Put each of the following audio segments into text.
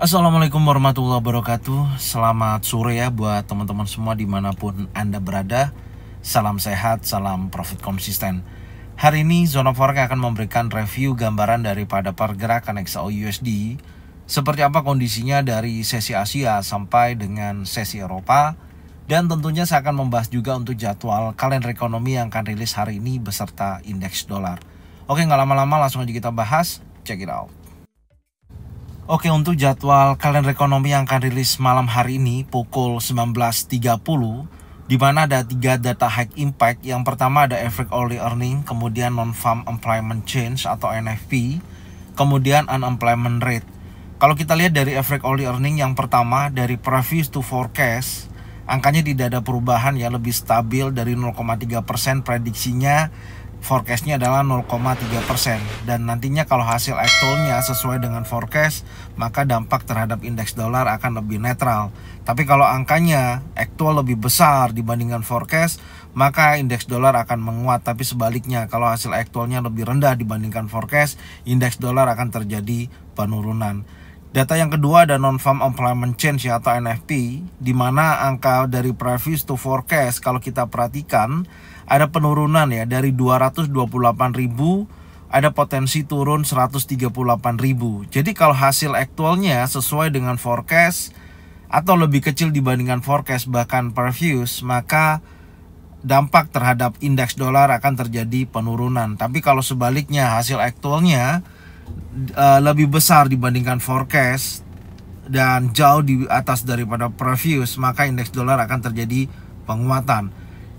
Assalamualaikum warahmatullahi wabarakatuh. Selamat sore ya buat teman-teman semua dimanapun Anda berada. Salam sehat, salam profit konsisten. Hari ini Zona Forex akan memberikan review gambaran daripada pergerakan XAU-USD, seperti apa kondisinya dari sesi Asia sampai dengan sesi Eropa. Dan tentunya saya akan membahas juga untuk jadwal kalender ekonomi yang akan rilis hari ini beserta indeks dolar. Oke, nggak lama-lama langsung aja kita bahas. Check it out. Oke, untuk jadwal kalender ekonomi yang akan rilis malam hari ini pukul 19.30, di mana ada 3 data high impact. Yang pertama ada average hourly earning, kemudian non-farm employment change atau NFP, kemudian unemployment rate. Kalau kita lihat dari average hourly earning yang pertama, dari previous to forecast, angkanya tidak ada perubahan ya, lebih stabil dari 0,3%, prediksinya forecastnya adalah 0,3%. Dan nantinya kalau hasil actualnya sesuai dengan forecast, maka dampak terhadap indeks dolar akan lebih netral. Tapi kalau angkanya actual lebih besar dibandingkan forecast, maka indeks dolar akan menguat. Tapi sebaliknya, kalau hasil actualnya lebih rendah dibandingkan forecast, indeks dolar akan terjadi penurunan. Data yang kedua ada non-farm employment change ya, atau NFP, di mana angka dari previous to forecast kalau kita perhatikan ada penurunan ya, dari 228.000 ada potensi turun 138.000. Jadi kalau hasil aktualnya sesuai dengan forecast atau lebih kecil dibandingkan forecast bahkan previous, maka dampak terhadap indeks dolar akan terjadi penurunan. Tapi kalau sebaliknya hasil aktualnya lebih besar dibandingkan forecast dan jauh di atas daripada previous, maka indeks dolar akan terjadi penguatan.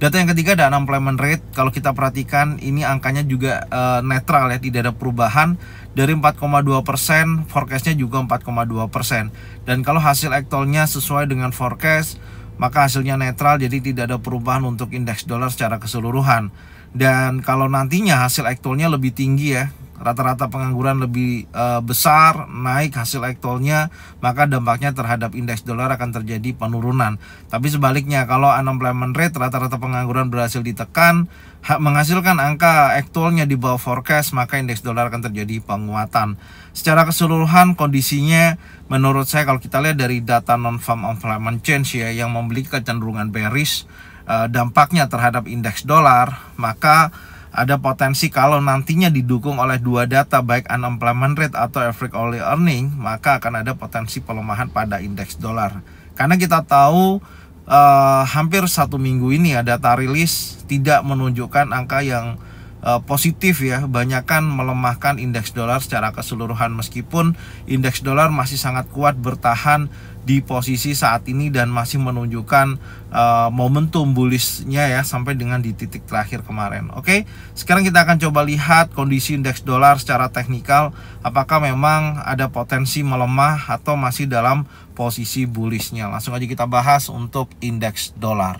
Data yang ketiga ada unemployment rate. Kalau kita perhatikan ini angkanya juga netral ya, tidak ada perubahan. Dari 4,2%, forecastnya juga 4,2%. Dan kalau hasil aktualnya sesuai dengan forecast, maka hasilnya netral, jadi tidak ada perubahan untuk indeks dolar secara keseluruhan. Dan kalau nantinya hasil aktualnya lebih tinggi ya, rata-rata pengangguran lebih besar, naik hasil aktualnya, maka dampaknya terhadap indeks dolar akan terjadi penurunan. Tapi sebaliknya, kalau unemployment rate, rata-rata pengangguran berhasil ditekan, menghasilkan angka aktualnya di bawah forecast, maka indeks dolar akan terjadi penguatan. Secara keseluruhan kondisinya menurut saya, kalau kita lihat dari data non-farm employment change ya, yang memiliki kecenderungan bearish, dampaknya terhadap indeks dolar, maka ada potensi kalau nantinya didukung oleh dua data, baik unemployment rate atau average hourly earning, maka akan ada potensi pelemahan pada indeks dolar. Karena kita tahu hampir 1 minggu ini ya, data rilis tidak menunjukkan angka yang positif ya, banyakkan melemahkan indeks dolar secara keseluruhan, meskipun indeks dolar masih sangat kuat bertahan di posisi saat ini dan masih menunjukkan momentum bullishnya ya, sampai dengan di titik terakhir kemarin. Oke, sekarang kita akan coba lihat kondisi indeks dolar secara teknikal, apakah memang ada potensi melemah atau masih dalam posisi bullishnya. Langsung aja kita bahas untuk indeks dolar.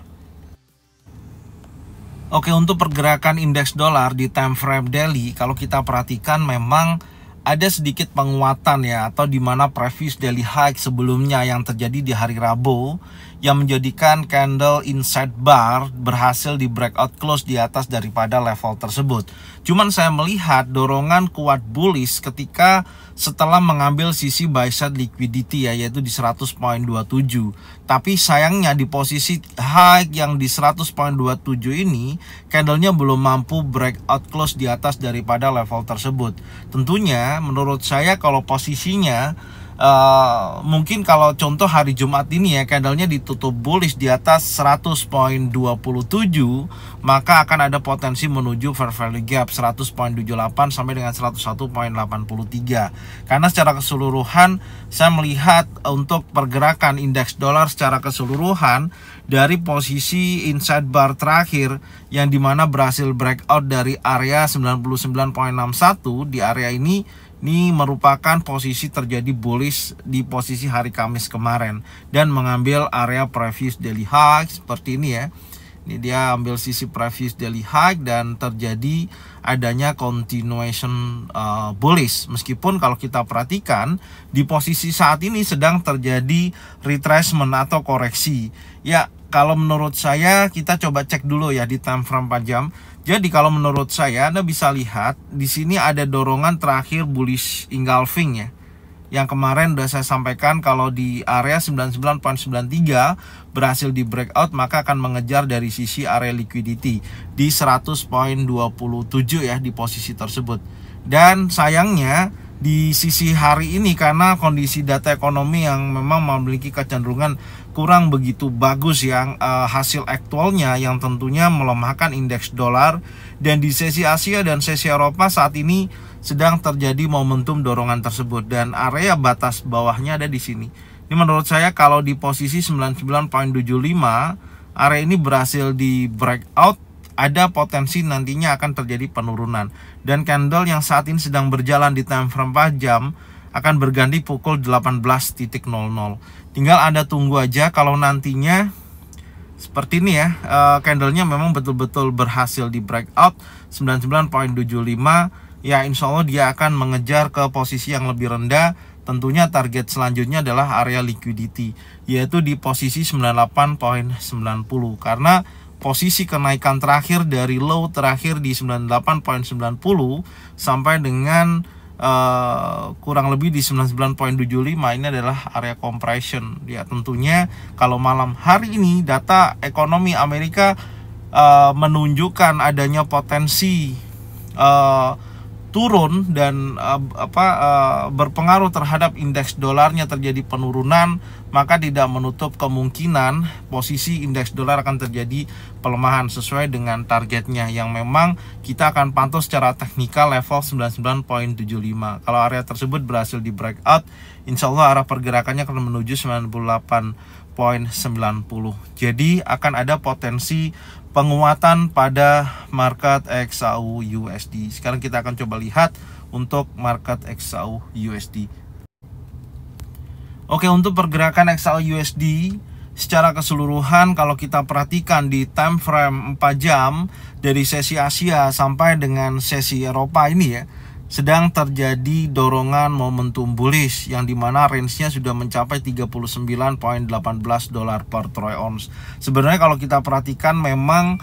Oke, untuk pergerakan indeks dolar di time frame daily, kalau kita perhatikan memang ada sedikit penguatan ya, atau dimana previous daily high sebelumnya yang terjadi di hari Rabu yang menjadikan candle inside bar berhasil di breakout close di atas daripada level tersebut. Cuman saya melihat dorongan kuat bullish ketika setelah mengambil sisi buy side liquidity ya, yaitu di 100.27. Tapi sayangnya di posisi high yang di 100.27 ini, candlenya belum mampu breakout close di atas daripada level tersebut. Tentunya menurut saya kalau posisinya mungkin kalau contoh hari Jumat ini ya, candlenya ditutup bullish di atas 100.27, maka akan ada potensi menuju fair value gap 100.78 sampai dengan 101.83. Karena secara keseluruhan saya melihat untuk pergerakan indeks dolar secara keseluruhan dari posisi inside bar terakhir yang dimana berhasil breakout dari area 99.61, di area ini merupakan posisi terjadi bullish di posisi hari Kamis kemarin dan mengambil area previous daily high seperti ini ya. Ini dia ambil sisi previous daily high dan terjadi adanya continuation bullish. Meskipun kalau kita perhatikan di posisi saat ini sedang terjadi retracement atau koreksi. Ya, kalau menurut saya kita coba cek dulu ya di time frame 4 jam. Jadi kalau menurut saya Anda bisa lihat di sini ada dorongan terakhir bullish engulfing ya. Yang kemarin udah saya sampaikan kalau di area 99.93 berhasil di breakout, maka akan mengejar dari sisi area liquidity di 100.27 ya di posisi tersebut. Dan sayangnya di sisi hari ini karena kondisi data ekonomi yang memang memiliki kecenderungan kurang begitu bagus yang hasil aktualnya yang tentunya melemahkan indeks dolar, dan di sesi Asia dan sesi Eropa saat ini sedang terjadi momentum dorongan tersebut dan area batas bawahnya ada di sini. Ini menurut saya kalau di posisi 99.75 area ini berhasil di breakout, ada potensi nantinya akan terjadi penurunan, dan candle yang saat ini sedang berjalan di time frame 4 jam akan berganti pukul 18.00. Tinggal Anda tunggu aja kalau nantinya seperti ini ya, candlenya memang betul-betul berhasil di breakout 99.75 ya, insya Allah dia akan mengejar ke posisi yang lebih rendah. Tentunya target selanjutnya adalah area liquidity, yaitu di posisi 98.90, karena posisi kenaikan terakhir dari low terakhir di 98.90 sampai dengan kurang lebih di 99.75 ini adalah area compression ya. Tentunya kalau malam hari ini data ekonomi Amerika menunjukkan adanya potensi turun dan berpengaruh terhadap indeks dolarnya terjadi penurunan, maka tidak menutup kemungkinan posisi indeks dolar akan terjadi pelemahan sesuai dengan targetnya yang memang kita akan pantau secara teknikal level 99.75. Kalau area tersebut berhasil di breakout, insya Allah arah pergerakannya akan menuju 98.90. Jadi akan ada potensi penguatan pada market XAU USD. Sekarang kita akan coba lihat untuk market XAU USD. Oke, untuk pergerakan XAU USD secara keseluruhan kalau kita perhatikan di time frame 4 jam dari sesi Asia sampai dengan sesi Eropa ini ya, sedang terjadi dorongan momentum bullish yang dimana range-nya sudah mencapai 39.18 dolar per troy ounce. Sebenarnya kalau kita perhatikan memang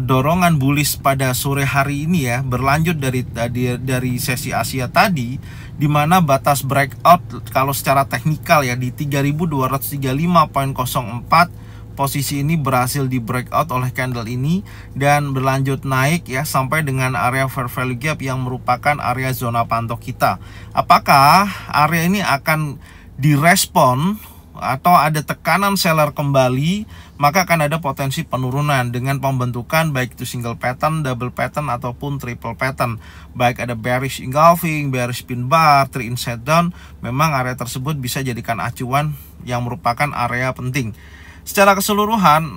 dorongan bullish pada sore hari ini ya berlanjut dari sesi Asia tadi, dimana batas breakout kalau secara teknikal ya di 3235.04. Posisi ini berhasil di breakout oleh candle ini dan berlanjut naik ya sampai dengan area fair value gap yang merupakan area zona pantau kita. Apakah area ini akan direspon atau ada tekanan seller kembali, maka akan ada potensi penurunan dengan pembentukan baik itu single pattern, double pattern ataupun triple pattern. Baik ada bearish engulfing, bearish pin bar, 3 inside down, memang area tersebut bisa jadikan acuan yang merupakan area penting. Secara keseluruhan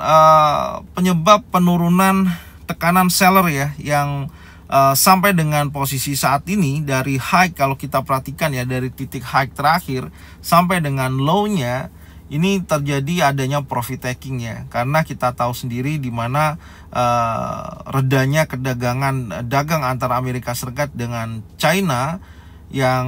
penyebab penurunan tekanan seller ya yang sampai dengan posisi saat ini dari high, kalau kita perhatikan ya dari titik high terakhir sampai dengan low-nya ini terjadi adanya profit taking ya, karena kita tahu sendiri di mana redanya dagang antara Amerika Serikat dengan China yang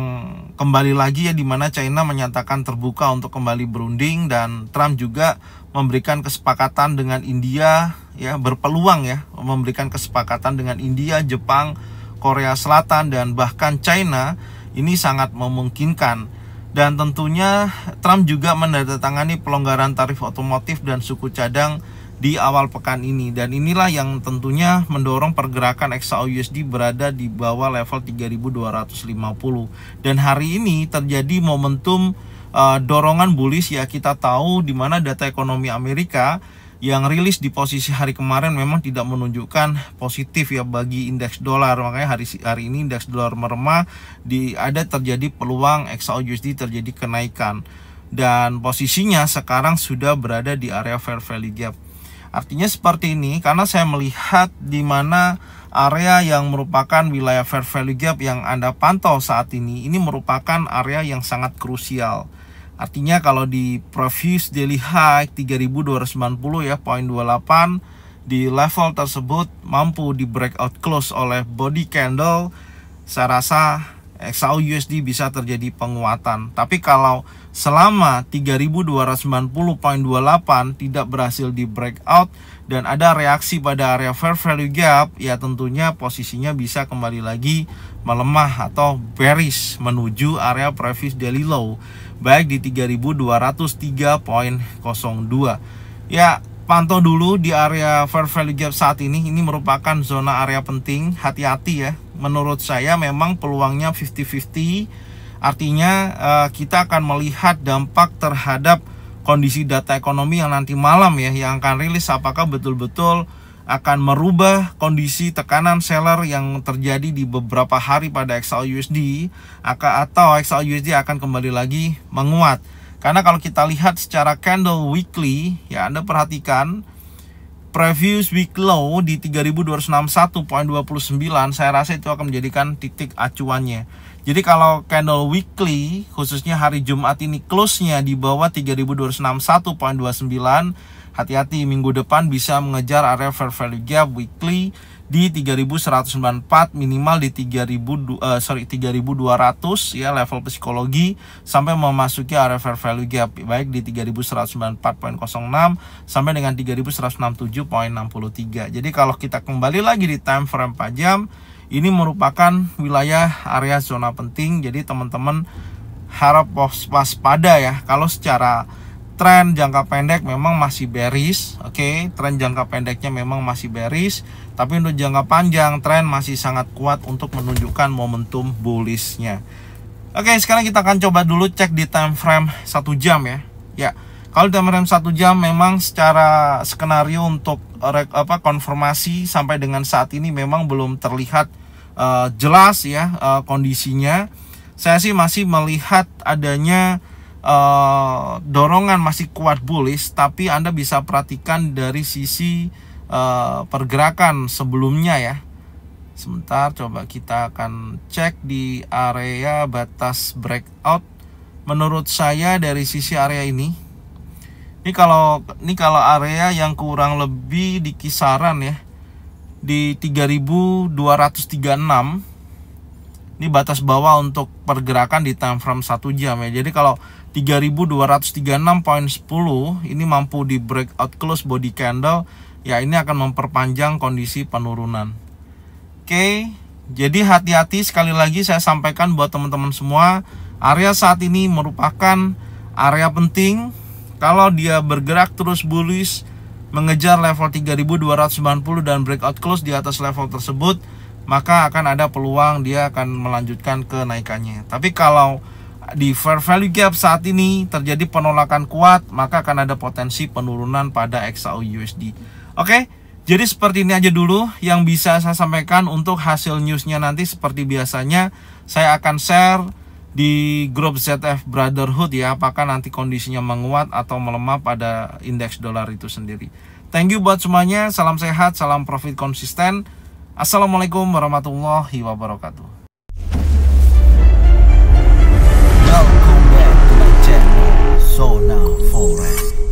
kembali lagi ya, di mana China menyatakan terbuka untuk kembali berunding dan Trump juga memberikan kesepakatan dengan India ya, berpeluang ya memberikan kesepakatan dengan India, Jepang, Korea Selatan dan bahkan China. Ini sangat memungkinkan, dan tentunya Trump juga menandatangani pelonggaran tarif otomotif dan suku cadang di awal pekan ini, dan inilah yang tentunya mendorong pergerakan XAU USD berada di bawah level 3250. Dan hari ini terjadi momentum dorongan bullish ya. Kita tahu di mana data ekonomi Amerika yang rilis di posisi hari kemarin memang tidak menunjukkan positif ya bagi indeks dolar, makanya hari ini indeks dolar melemah, ada terjadi peluang XAU USD terjadi kenaikan, dan posisinya sekarang sudah berada di area fair value gap. Artinya seperti ini karena saya melihat di mana area yang merupakan wilayah fair value gap yang Anda pantau saat ini merupakan area yang sangat krusial. Artinya kalau di previous daily high 3290 ya, 0.28 di level tersebut mampu di breakout close oleh body candle, saya rasa XAU USD bisa terjadi penguatan. Tapi kalau selama 3290.28 tidak berhasil di breakout dan ada reaksi pada area fair value gap, ya tentunya posisinya bisa kembali lagi melemah atau bearish menuju area previous daily low baik di 3203.02. Ya, pantau dulu di area fair value gap saat ini. Ini merupakan zona area penting, hati-hati ya. Menurut saya memang peluangnya 50-50. Artinya kita akan melihat dampak terhadap kondisi data ekonomi yang nanti malam ya, yang akan rilis, apakah betul-betul akan merubah kondisi tekanan seller yang terjadi di beberapa hari pada XAUUSD, atau XAUUSD akan kembali lagi menguat. Karena kalau kita lihat secara candle weekly ya, Anda perhatikan previous week low di 3261.29, saya rasa itu akan menjadikan titik acuannya. Jadi kalau candle weekly khususnya hari Jumat ini close-nya di bawah 3261.29, hati-hati, minggu depan bisa mengejar area fair value gap weekly di 3194, minimal di 3200 ya, level psikologi, sampai memasuki area fair value gap baik di 3194.06 sampai dengan 3167.63. Jadi kalau kita kembali lagi di time frame 4 jam, ini merupakan wilayah area zona penting. Jadi teman-teman harap waspada ya. Kalau secara tren jangka pendek memang masih bearish, oke, tren jangka pendeknya memang masih bearish, tapi untuk jangka panjang tren masih sangat kuat untuk menunjukkan momentum bullishnya. Oke, sekarang kita akan coba dulu cek di time frame 1 jam ya. Ya, kalau time frame 1 jam memang secara skenario untuk konfirmasi sampai dengan saat ini memang belum terlihat jelas ya kondisinya. Saya sih masih melihat adanya dorongan masih kuat bullish, tapi Anda bisa perhatikan dari sisi pergerakan sebelumnya ya. Sebentar, coba kita akan cek di area batas breakout. Menurut saya dari sisi area ini kalau area yang kurang lebih di kisaran ya di 3236. Ini batas bawah untuk pergerakan di time frame 1 jam ya. Jadi kalau 3236.10 ini mampu di breakout close body candle ya, ini akan memperpanjang kondisi penurunan. Oke, jadi hati-hati, sekali lagi saya sampaikan buat teman-teman semua, area saat ini merupakan area penting. Kalau dia bergerak terus bullish mengejar level 3290 dan breakout close di atas level tersebut, maka akan ada peluang dia akan melanjutkan kenaikannya. Tapi kalau di fair value gap saat ini terjadi penolakan kuat, maka akan ada potensi penurunan pada XAUUSD. Oke, jadi seperti ini aja dulu yang bisa saya sampaikan. Untuk hasil newsnya nanti seperti biasanya saya akan share di grup ZF Brotherhood ya, apakah nanti kondisinya menguat atau melemah pada indeks dolar itu sendiri. Thank you buat semuanya, salam sehat, salam profit konsisten. Assalamualaikum warahmatullahi wabarakatuh. Welcome back to my channel, Zona Forex.